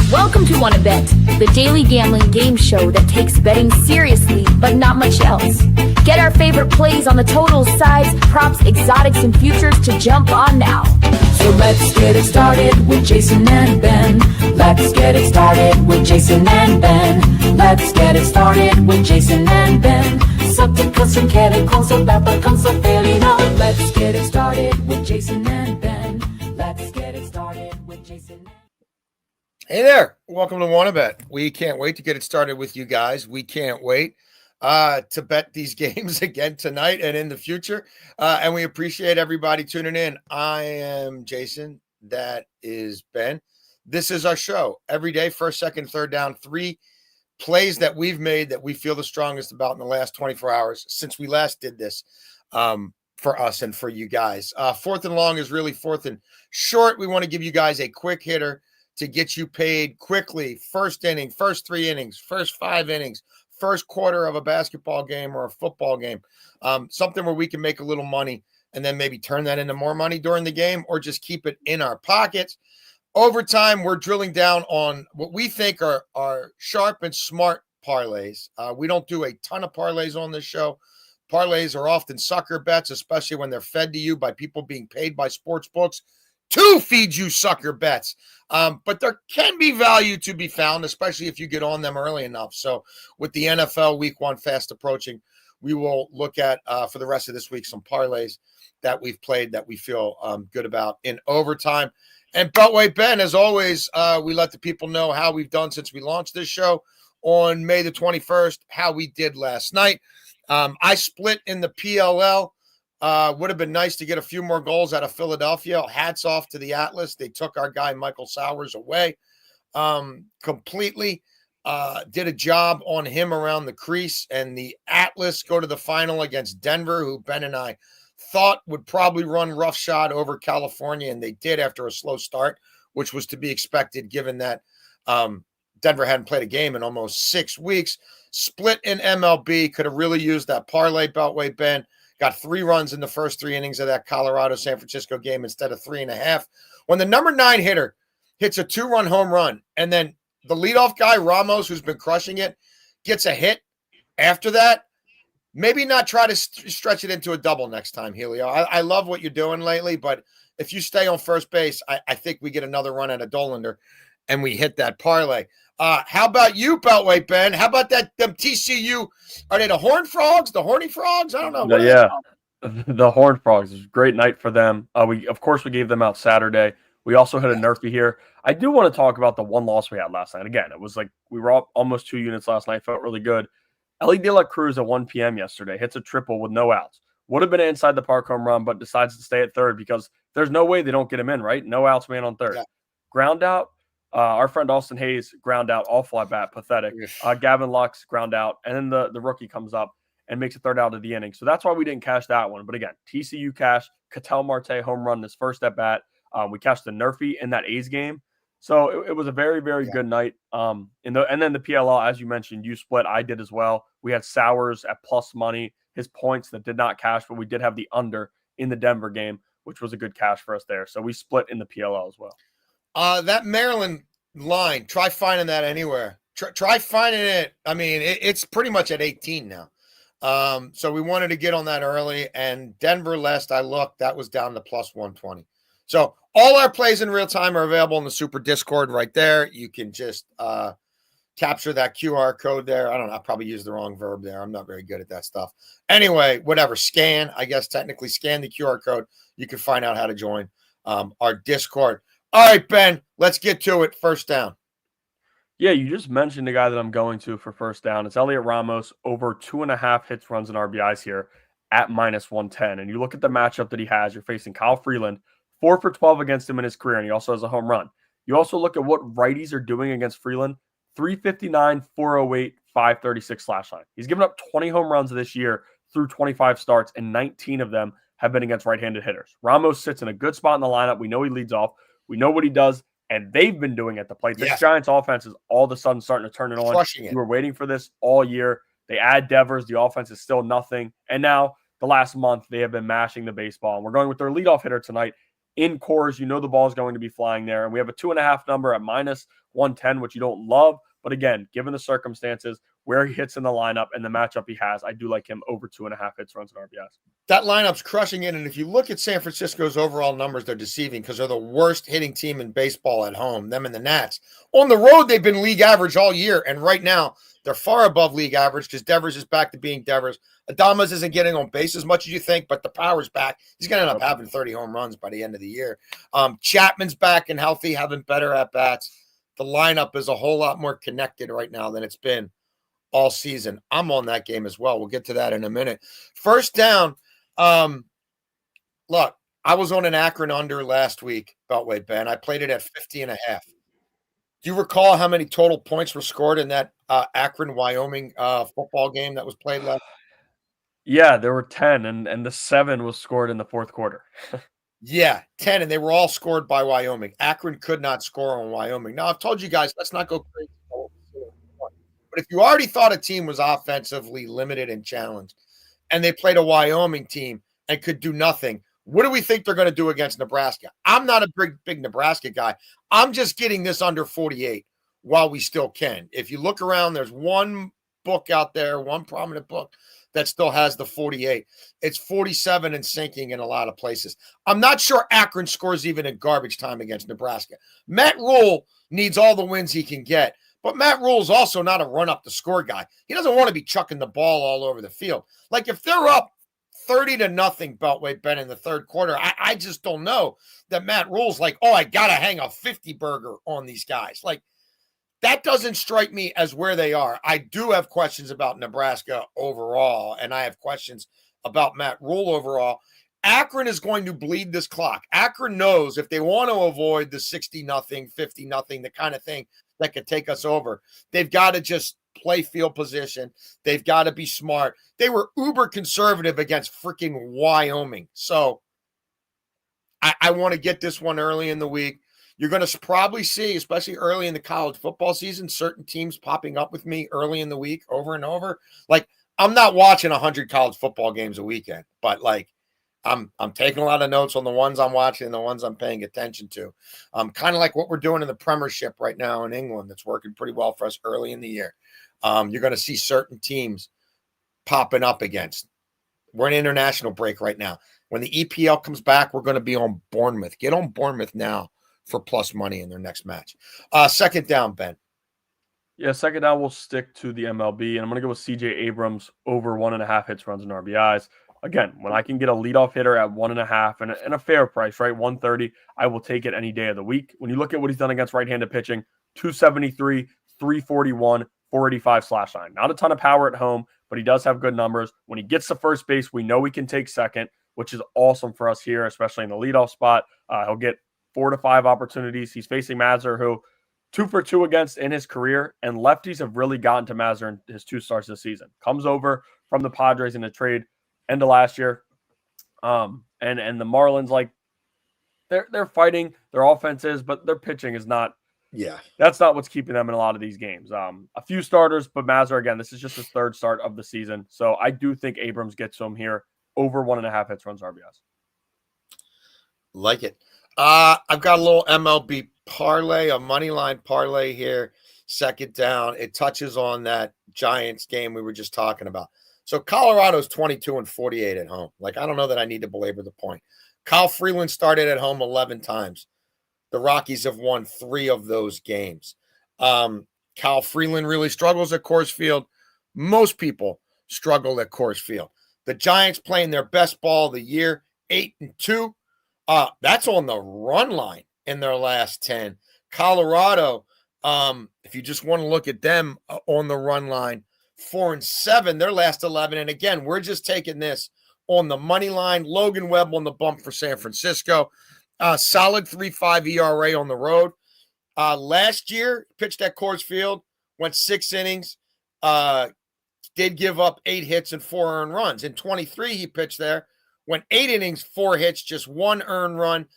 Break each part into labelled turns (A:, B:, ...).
A: Welcome to Wanna Bet, the daily gambling game show that takes betting seriously, but not much else. Get our favorite plays on the totals, sides, props, exotics, and futures to jump on now.
B: So let's get it started with Jason and Ben. Let's get it started with Jason and Ben. Let's get it started with Jason and Ben. Subject custom kere konso baba konso felino. Let's get it started with Jason and Ben. Let's get it started with Jason.
C: Hey there, welcome to Wanna Bet. We can't wait to get it started with you guys. We can't wait to bet these games again tonight and in the future. And we appreciate everybody tuning in. I am Jason. That is Ben. This is our show. Every day, first, second, third down, 3 plays that we've made that we feel the strongest about in the last 24 hours since we last did this for us and for you guys. Fourth and long is really fourth and short. We want to give you guys a quick hitter to get you paid quickly. First inning, first 3 innings, first 5 innings, first quarter of a basketball game or a football game. Something where we can make a little money and then maybe turn that into more money during the game or just keep it in our pockets. Over time, we're drilling down on what we think are sharp and smart parlays. We don't do a ton of parlays on this show. Parlays are often sucker bets, especially when they're fed to you by people being paid by sports books to feed you sucker bets. But there can be value to be found, especially if you get on them early enough. So with the NFL Week 1 fast approaching, we will look at, for the rest of this week, some parlays that we've played that we feel good about in overtime. And Beltway Ben, as always, we let the people know how we've done since we launched this show on May the 21st, how we did last night. I split in the PLL. Would have been nice to get a few more goals out of Philadelphia. Hats off to the Atlas. They took our guy Michael Sowers away completely. Did a job on him around the crease. And the Atlas go to the final against Denver, who Ben and I thought would probably run roughshod over California. And they did after a slow start, which was to be expected given that Denver hadn't played a game in almost 6 weeks. Split in MLB. Could have really used that parlay, Beltway Ben. Got 3 runs in the first 3 innings of that Colorado-San Francisco game instead of 3.5. When the number 9 hitter hits a 2-run home run, and then the leadoff guy, Ramos, who's been crushing it, gets a hit after that, maybe not try to stretch it into a double next time, Helio. I love what you're doing lately, but if you stay on first base, I think we get another run at a Dollander, and we hit that parlay. How about you, Beltway Ben? How about them TCU? Are they the Horned Frogs? The Horny Frogs? I don't know.
D: Yeah, the Horned Frogs. It was a great night for them. We gave them out Saturday. We also hit a nerfy here. I do want to talk about the one loss we had last night. Again, it was like we were up almost 2 units last night. Felt really good. Ellie De La Cruz at 1 p.m. yesterday hits a triple with no outs. Would have been an inside the park home run, but decides to stay at third because there's no way they don't get him in, right? No outs, man on third. Yeah. Ground out. Our friend Austin Hayes ground out, all fly bat, pathetic. Gavin Lux ground out, and then the rookie comes up and makes a third out of the inning. So that's why we didn't cash that one. But again, TCU cash, Ketel Marte home run his first at bat. We cashed the nerfy in that A's game. So it was a very, very good night. And then the PLL, as you mentioned, you split. I did as well. We had Sowers at plus money, his points that did not cash, but we did have the under in the Denver game, which was a good cash for us there. So we split in the PLL as well.
C: That Maryland line, try finding that anywhere. Try finding it. I mean, it's pretty much at 18 now. So we wanted to get on that early. And Denver, last I looked, that was down to plus 120. So all our plays in real time are available in the Super Discord right there. You can just capture that QR code there. I don't know. I probably used the wrong verb there. I'm not very good at that stuff. Anyway, whatever. Scan, I guess technically scan the QR code. You can find out how to join our Discord. All right, Ben, let's get to it. First down.
D: Yeah, you just mentioned the guy that I'm going to for first down. It's Elliot Ramos, over 2.5 hits, runs, and RBIs here at minus 110. And you look at the matchup that he has. You're facing Kyle Freeland, 4 for 12 against him in his career, and he also has a home run. You also look at what righties are doing against Freeland, 359, 408, 536 slash line. He's given up 20 home runs this year through 25 starts, and 19 of them have been against right-handed hitters. Ramos sits in a good spot in the lineup. We know he leads off. We know what he does, and they've been doing at the plate. This Giants offense is all of a sudden starting to turn it on.
C: Crushing it.
D: We were waiting for this all year. They add Devers. The offense is still nothing. And now the last month they have been mashing the baseball. And we're going with their leadoff hitter tonight, in Coors. You know the ball is going to be flying there. And we have a 2.5 number at -110, which you don't love. But again, given the circumstances, where he hits in the lineup and the matchup he has, I do like him over 2.5 hits, runs, and RBIs.
C: That lineup's crushing it. And if you look at San Francisco's overall numbers, they're deceiving because they're the worst hitting team in baseball at home, them and the Nats. On the road, they've been league average all year. And right now, they're far above league average because Devers is back to being Devers. Adames isn't getting on base as much as you think, but the power's back. He's going to end up having 30 home runs by the end of the year. Chapman's back and healthy, having better at-bats. The lineup is a whole lot more connected right now than it's been all season. I'm on that game as well. We'll get to that in a minute. First down. Look, I was on an Akron under last week, Beltway Ben. I played it at 50.5. Do you recall how many total points were scored in that Akron, Wyoming football game that was played last?
D: Yeah, there were 10, and the 7 was scored in the fourth quarter.
C: Yeah, 10, and they were all scored by Wyoming. Akron could not score on Wyoming. Now, I've told you guys, let's not go crazy. But if you already thought a team was offensively limited and challenged, and they played a Wyoming team and could do nothing, what do we think they're going to do against Nebraska? I'm not a big Nebraska guy. I'm just getting this under 48 while we still can. If you look around, there's one book out there, one prominent book that still has the 48. It's 47 and sinking in a lot of places. I'm not sure Akron scores even in garbage time against Nebraska. Matt Rule needs all the wins he can get, but Matt Rule is also not a run-up-the-score guy. He doesn't want to be chucking the ball all over the field. Like, if they're up 30-0 Beltway Ben in the third quarter, I just don't know that Matt Rule's like, oh, I got to hang a 50 burger on these guys. Like, that doesn't strike me as where they are. I do have questions about Nebraska overall, and I have questions about Matt Rule overall. Akron is going to bleed this clock. Akron knows if they want to avoid the 60-0, 50-0, the kind of thing that could take us over, they've got to just play field position. They've got to be smart. They were uber conservative against freaking Wyoming. So I want to get this one early in the week. You're going to probably see, especially early in the college football season, certain teams popping up with me early in the week over and over. Like, I'm not watching 100 college football games a weekend, but like, I'm taking a lot of notes on the ones I'm watching and the ones I'm paying attention to. Kind of like what we're doing in the Premiership right now in England. That's working pretty well for us early in the year. You're going to see certain teams popping up against. We're in international break right now. When the EPL comes back, we're going to be on Bournemouth. Get on Bournemouth now for plus money in their next match. Second down, Ben.
D: Yeah, second down, we'll stick to the MLB, and I'm going to go with C.J. Abrams over 1.5 hits, runs, and RBIs. Again, when I can get a leadoff hitter at 1.5 and a fair price, right, 130, I will take it any day of the week. When you look at what he's done against right-handed pitching, 273, 341, 485/9. Not a ton of power at home, but he does have good numbers. When he gets to first base, we know he can take second, which is awesome for us here, especially in the leadoff spot. He'll get 4 to 5 opportunities. He's facing Mazur, who 2 for 2 against in his career, and lefties have really gotten to Mazur in his 2 starts this season. Comes over from the Padres in a trade end of last year. And the Marlins, like, they're fighting their offenses, but their pitching is not.
C: Yeah.
D: That's not what's keeping them in a lot of these games. A few starters, but Mazur, again, this is just his 3rd start of the season. So I do think Abrams gets to him here over 1.5 hits, runs, RBIs.
C: Like it. I've got a little MLB parlay, a money line parlay here. Second down. It touches on that Giants game we were just talking about. So Colorado's 22-48 at home. Like, I don't know that I need to belabor the point. Kyle Freeland started at home 11 times. The Rockies have won 3 of those games. Kyle Freeland really struggles at Coors Field. Most people struggle at Coors Field. The Giants playing their best ball of the year, 8-2. That's on the run line in their last 10. Colorado, if you just want to look at them on the run line, 4-7, their last 11. And again, we're just taking this on the money line. Logan Webb on the bump for San Francisco. Solid 3.5 ERA on the road. Last year, pitched at Coors Field, went 6 innings, did give up 8 hits and 4 earned runs. In 23, he pitched there, went 8 innings, 4 hits, just 1 earned run.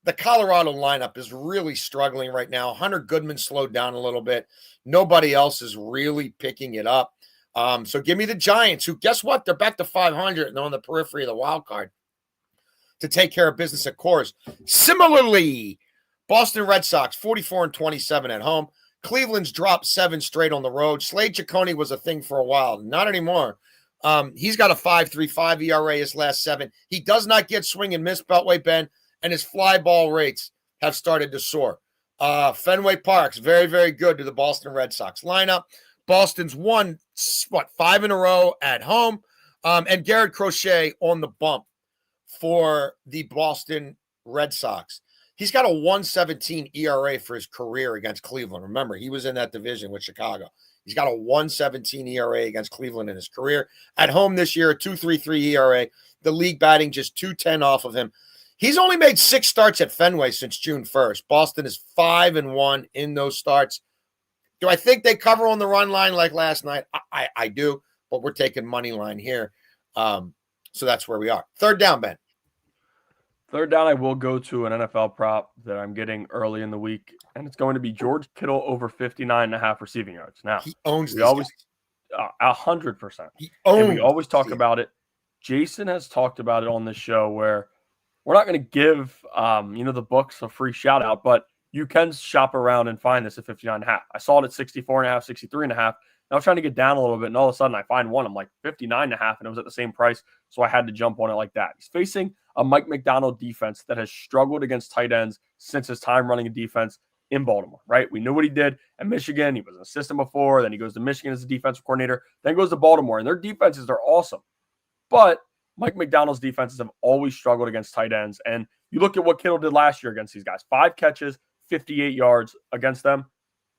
C: The Colorado lineup is really struggling right now. Hunter Goodman slowed down a little bit. Nobody else is really picking it up. So give me the Giants, who, guess what? They're back to 500 and they're on the periphery of the wild card. to take care of business at Coors. Similarly, Boston Red Sox 44-27 at home. Cleveland's dropped 7 straight on the road. Slade Ciccone was a thing for a while. Not anymore. He's got a 5.35 ERA his last 7. He does not get swing and miss, Beltway Ben, and his fly ball rates have started to soar. Fenway Park's very, very good to the Boston Red Sox lineup. Boston's won, 5 in a row at home. And Garrett Crochet on the bump for the Boston Red Sox. He's got a 1.17 ERA for his career against Cleveland. Remember, he was in that division with Chicago. He's got a 1.17 ERA against Cleveland in his career. At home this year, a 2.33 ERA. The league batting just 210 off of him. He's only made 6 starts at Fenway since June 1st. Boston is 5-1 in those starts. Do I think they cover on the run line like last night? I do, but we're taking money line here. So that's where we are. Third down, Ben.
D: Third down, I will go to an NFL prop that I'm getting early in the week, and it's going to be George Kittle over 59.5 receiving yards. Now,
C: he owns
D: we
C: these
D: always
C: guys.
D: 100%.
C: He owns.
D: And we always talk about it. Jason has talked about it on this show where we're not going to give the books a free shout out, but you can shop around and find this at 59.5. I saw it at 64.5, 63.5. And I was trying to get down a little bit, and all of a sudden I find one. I'm like 59.5, and it was at the same price, so I had to jump on it like that. He's facing a Mike McDonald defense that has struggled against tight ends since his time running a defense in Baltimore, right? We knew what he did at Michigan. He was an assistant before. Then he goes to Michigan as a defensive coordinator. Then goes to Baltimore, and their defenses are awesome. But Mike McDonald's defenses have always struggled against tight ends. And you look at what Kittle did last year against these guys. 5 catches, 58 yards against them.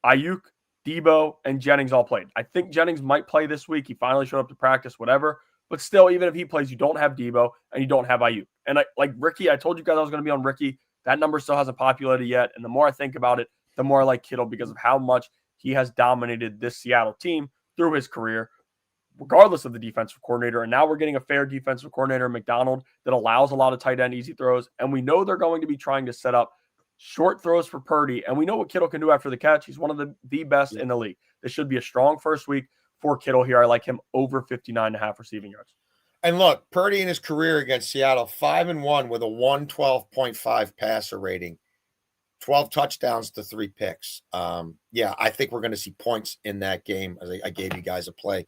D: Ayuk, Debo, and Jennings all played. I think Jennings might play this week. He finally showed up to practice, whatever. But still, even if he plays, you don't have Debo and you don't have Ayuk. And like Ricky, I told you guys I was going to be on Ricky. That number still hasn't populated yet. And the more I think about it, the more I like Kittle because of how much he has dominated this Seattle team through his career, regardless of the defensive coordinator. And now we're getting a fair defensive coordinator, McDonald, that allows a lot of tight end easy throws. And we know they're going to be trying to set up short throws for Purdy. And we know what Kittle can do after the catch. He's one of the best in the league. This should be a strong first week for Kittle here. I like him over 59.5 receiving yards.
C: And look, Purdy in his career against Seattle, 5-1 with a 112.5 passer rating, 12 touchdowns to 3 picks. I think we're going to see points in that game. I gave you guys a play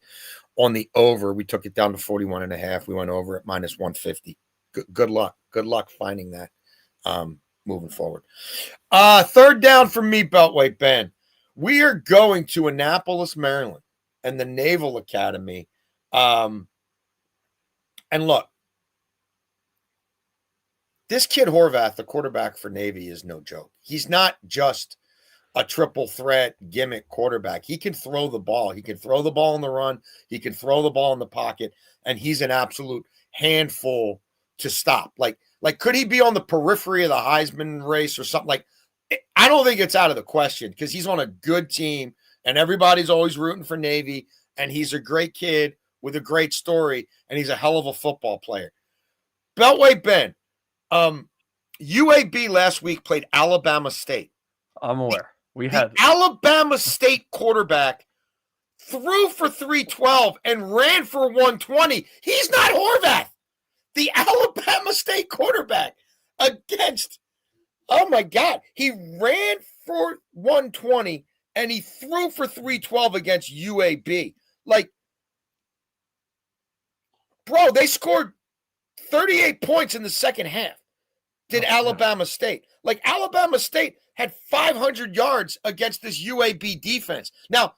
C: on the over. We took it down to 41.5. We went over at minus 150. Good luck. Good luck finding that moving forward. Third down for me, Beltway Ben. We are going to Annapolis, Maryland, and the Naval Academy. And look, this kid Horvath, the quarterback for Navy, is no joke. He's not just a triple threat gimmick quarterback. He can throw the ball. He can throw the ball on the run. He can throw the ball in the pocket, and he's an absolute handful to stop. Like could he be on the periphery of the Heisman race or something? Like, I don't think it's out of the question because he's on a good team, and everybody's always rooting for Navy, and he's a great kid with a great story, and he's a hell of a football player. Beltway Ben, UAB last week played Alabama State.
D: I'm aware. The
C: Alabama State quarterback threw for 312 and ran for 120. He's not Horvath. The Alabama State quarterback against, oh my God, he ran for 120 and he threw for 312 against UAB. Like, bro, they scored 38 points in the second half. Did Alabama State. Like, Alabama State had 500 yards against this UAB defense. Now,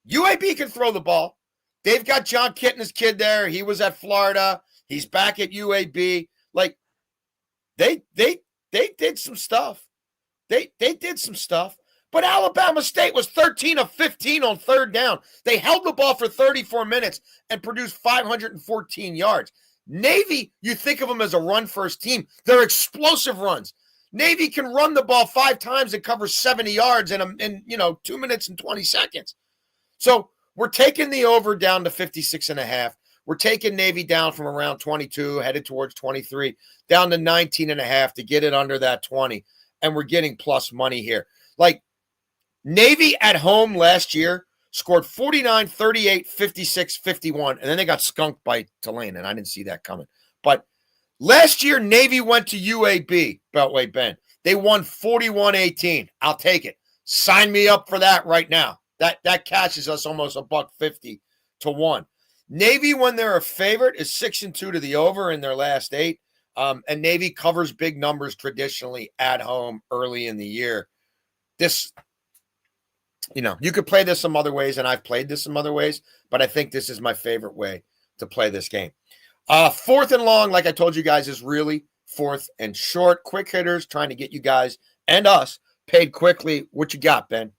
C: UAB can throw the ball. They've got John Kitna's kid there. He was at Florida. He's back at UAB. Like, they did some stuff. They did some stuff. But Alabama State was 13 of 15 on third down. They held the ball for 34 minutes and produced 514 yards. Navy, you think of them as a run-first team. They're explosive runs. Navy can run the ball 5 times and cover 70 yards in 2 minutes and 20 seconds. So we're taking the over down to 56.5. We're taking Navy down from around 22, headed towards 23, down to 19.5 to get it under that 20. And we're getting plus money here. Like, Navy at home last year scored 49, 38, 56, 51, and then they got skunked by Tulane, and I didn't see that coming. But Last year, Navy went to UAB, Beltway Ben. They won 41-18. I'll take it. Sign me up for that right now. That catches us almost $1.50 to 1. Navy, when they're a favorite, is 6-2 to the over in their last 8. And Navy covers big numbers traditionally at home early in the year. This, you could play this some other ways, and I've played this some other ways, but I think this is my favorite way to play this game. 4th and long, like I told you guys, is really 4th and short. Quick hitters trying to get you guys and us paid quickly. What you got, Ben?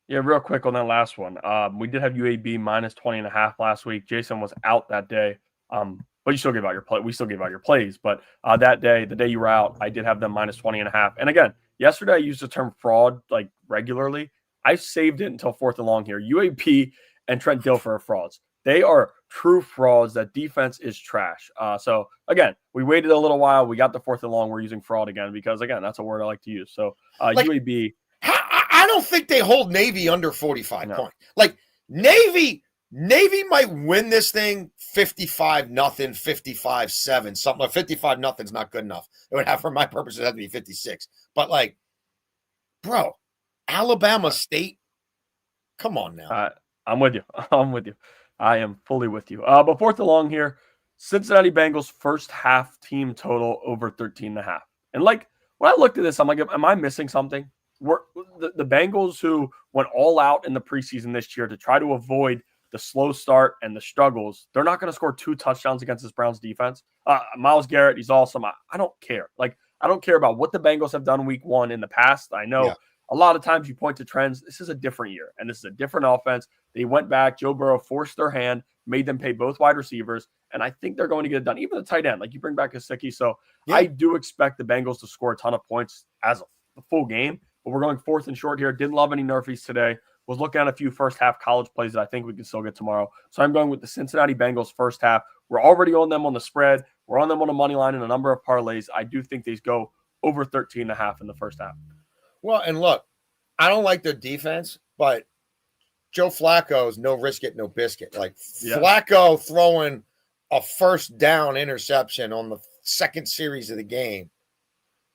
D: Yeah, real quick on that last one. We did have UAB minus 20.5 last week. Jason was out that day. But you still gave out your play. We still gave out your plays. But that day, the day you were out, I did have them minus 20.5. And again, yesterday I used the term fraud like regularly. I saved it until 4th and long here. UAB and Trent Dilfer are frauds. They are true frauds. That defense is trash. So again, we waited a little while. We got the 4th and long. We're using fraud again because again, that's a word I like to use. So UAB.
C: I don't think they hold Navy under 45 points. Like Navy might win this thing 55-0, 55-7, something like 55-0 is not good enough. It would have, for my purposes, have to be 56. But like, bro, Alabama State, come on now.
D: I'm with you. I am fully with you. But 4th and long here, Cincinnati Bengals first half team total over 13.5. And like when I looked at this, I'm like, am I missing something? The Bengals who went all out in the preseason this year to try to avoid the slow start and the struggles, they're not going to score 2 touchdowns against this Browns defense. Myles Garrett, he's awesome. I don't care. Like, I don't care about what the Bengals have done week 1 in the past. I know a lot of times you point to trends. This is a different year, and this is a different offense. They went back. Joe Burrow forced their hand, made them pay both wide receivers, and I think they're going to get it done. Even the tight end, like you bring back Gesicki. So I do expect the Bengals to score a ton of points as a full game, but we're going 4th and short here. Didn't love any Nerfies today. Was looking at a few first half college plays that I think we can still get tomorrow. So I'm going with the Cincinnati Bengals first half. We're already on them on the spread. We're on them on the money line in a number of parlays. I do think these go over 13.5 in the first half.
C: Well, and look, I don't like their defense, but Joe Flacco's no risk it, no biscuit. Like Flacco throwing a first down interception on the second series of the game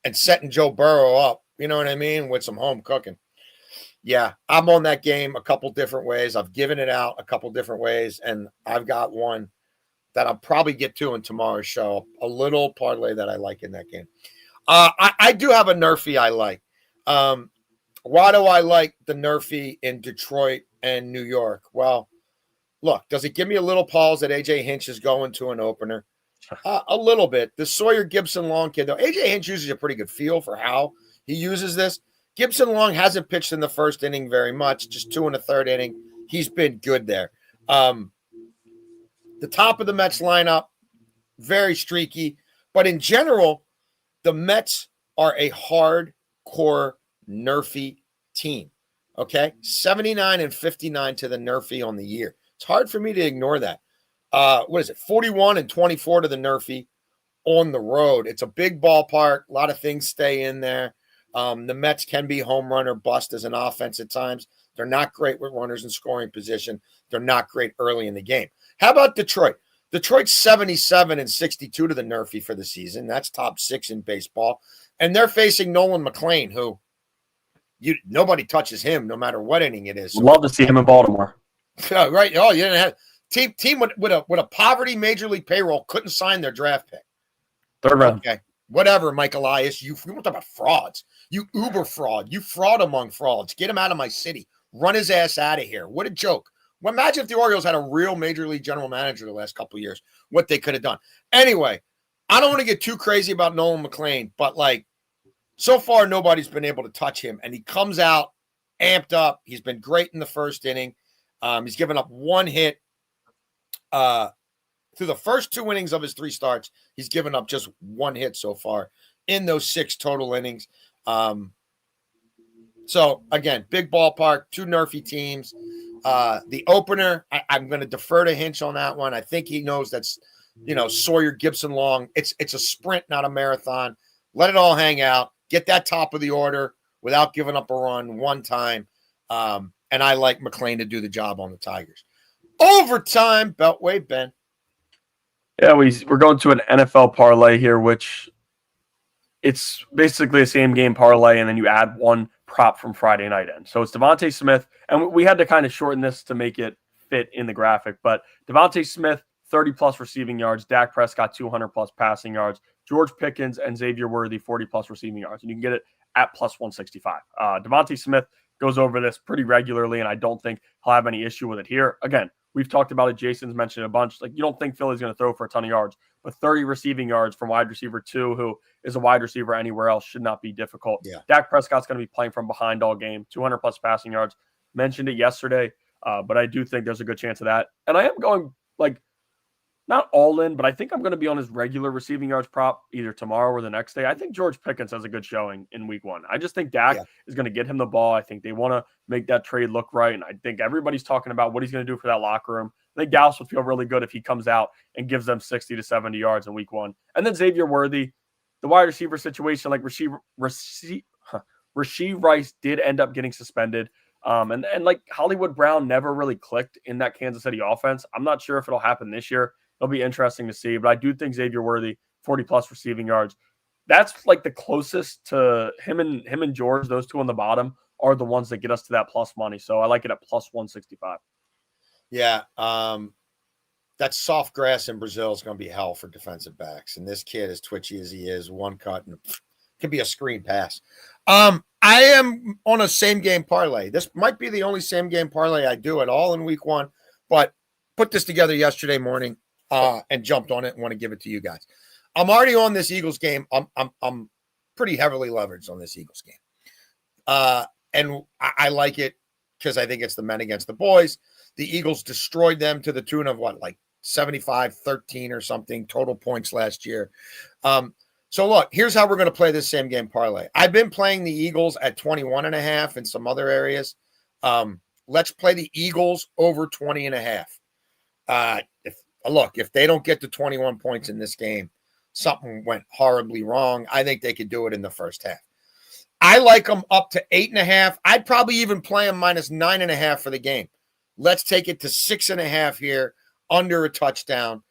C: and setting Joe Burrow up, you know what I mean, with some home cooking. Yeah, I'm on that game a couple different ways. I've given it out a couple different ways, and I've got one that I'll probably get to in tomorrow's show, a little parlay that I like in that game. I do have a Nerfie I like. Why do I like the Nerfie in Detroit and New York? Well, look, does it give me a little pause that A.J. Hinch is going to an opener? A little bit. The Sawyer Gibson Long kid, though, A.J. Hinch uses a pretty good feel for how he uses this. Gibson Long hasn't pitched in the first inning very much, just 2 in the third inning. He's been good there. The top of the Mets lineup, very streaky. But in general, the Mets are a hardcore Nerfie team. Okay? 79-59 to the Nerfie on the year. It's hard for me to ignore that. 41-24 to the Nerfie on the road. It's a big ballpark. A lot of things stay in there. The Mets can be home run or bust as an offense at times. They're not great with runners in scoring position. They're not great early in the game. How about Detroit? Detroit's 77-62 to the Nerfie for the season. That's top 6 in baseball. And they're facing Nolan McLean, who nobody touches him no matter what inning it is.
D: Love to see him in Baltimore.
C: Right. Oh, you didn't have team with a poverty major league payroll couldn't sign their draft pick.
D: 3rd round.
C: Okay. Whatever, Mike Elias. You want to talk about frauds. You uber fraud. You fraud among frauds. Get him out of my city. Run his ass out of here. What a joke. Well, imagine if the Orioles had a real major league general manager the last couple of years, what they could have done. Anyway, I don't want to get too crazy about Nolan McLean, but like so far, nobody's been able to touch him. And he comes out amped up. He's been great in the first inning. He's given up 1 hit. Through the first 2 innings of his 3 starts, he's given up just 1 hit so far in those 6 total innings. So, again, big ballpark, 2 Nerfie teams. The opener, I'm going to defer to Hinch on that one. I think he knows that's, Sawyer Gibson Long. It's a sprint, not a marathon. Let it all hang out. Get that top of the order without giving up a run one time. And I like McLean to do the job on the Tigers. Overtime, Beltway, Ben.
D: Yeah, we're going to an NFL parlay here, which it's basically a same game parlay, and then you add one prop from Friday night in. So it's Devontae Smith, and we had to kind of shorten this to make it fit in the graphic, but Devontae Smith, 30-plus receiving yards, Dak Prescott, 200-plus passing yards, George Pickens and Xavier Worthy, 40-plus receiving yards, and you can get it at plus 165. Devontae Smith goes over this pretty regularly, and I don't think he'll have any issue with it here. Again, we've talked about it. Jason's mentioned it a bunch. Like, you don't think Philly's going to throw for a ton of yards, but 30 receiving yards from wide receiver 2, who is a wide receiver anywhere else, should not be difficult.
C: Yeah.
D: Dak Prescott's going to be playing from behind all game, 200-plus passing yards. Mentioned it yesterday, but I do think there's a good chance of that. And I am going, not all in, but I think I'm going to be on his regular receiving yards prop either tomorrow or the next day. I think George Pickens has a good showing in week 1. I just think Dak is going to get him the ball. I think they want to make that trade look right. And I think everybody's talking about what he's going to do for that locker room. I think Dallas would feel really good if he comes out and gives them 60 to 70 yards in week 1. And then Xavier Worthy, the wide receiver situation, like Rashee Rice did end up getting suspended. And like Hollywood Brown never really clicked in that Kansas City offense. I'm not sure if it'll happen this year. It'll be interesting to see, but I do think Xavier Worthy, 40-plus receiving yards, that's like the closest to him and George. Those two on the bottom are the ones that get us to that plus money. So I like it at plus 165.
C: Yeah. That soft grass in Brazil is going to be hell for defensive backs. And this kid, as twitchy as he is, one cut and could be a screen pass. I am on a same game parlay. This might be the only same game parlay I do at all in week 1, but put this together yesterday morning. And jumped on it and want to give it to you guys. I'm already on this Eagles game. I'm pretty heavily leveraged on this Eagles game. And I like it because I think it's the men against the boys. The Eagles destroyed them to the tune of 75-13 or something total points last year. So look, here's how we're going to play this same game parlay. I've been playing the Eagles at 21.5 in some other areas. Let's play the Eagles over 20.5. If they don't get to 21 points in this game, something went horribly wrong. I think they could do it in the first half. I like them up to 8.5. I'd probably even play them minus 9.5 for the game. Let's take it to 6.5 here, under a touchdown.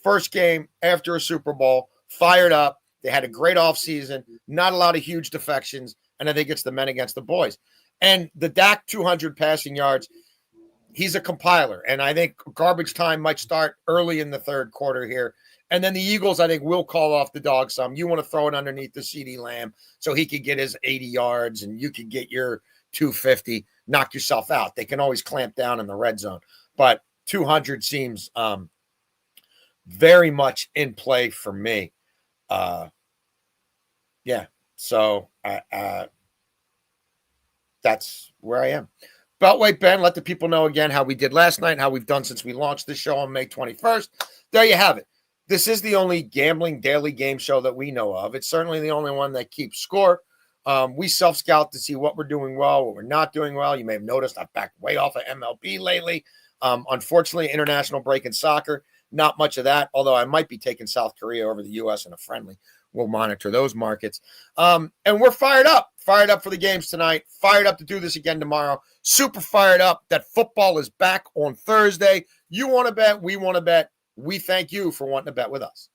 C: First game after a Super Bowl, fired up. They had a great offseason, not a lot of huge defections, and I think it's the men against the boys. And the Dak 200 passing yards, he's a compiler, and I think garbage time might start early in the third quarter here. And then the Eagles, I think, will call off the dog some. You want to throw it underneath the CeeDee Lamb so he could get his 80 yards and you could get your 250, knock yourself out. They can always clamp down in the red zone. But 200 seems very much in play for me. So that's where I am. Beltway Ben, let the people know again how we did last night and how we've done since we launched this show on May 21st. There you have it. This is the only gambling daily game show that we know of. It's certainly the only one that keeps score. We self-scout to see what we're doing well, what we're not doing well. You may have noticed I've backed way off of MLB lately. Unfortunately, international break in soccer, not much of that, although I might be taking South Korea over the U.S. in a friendly. We'll monitor those markets. And we're fired up for the games tonight, fired up to do this again tomorrow, super fired up that football is back on Thursday. You want to bet, we want to bet. We thank you for wanting to bet with us.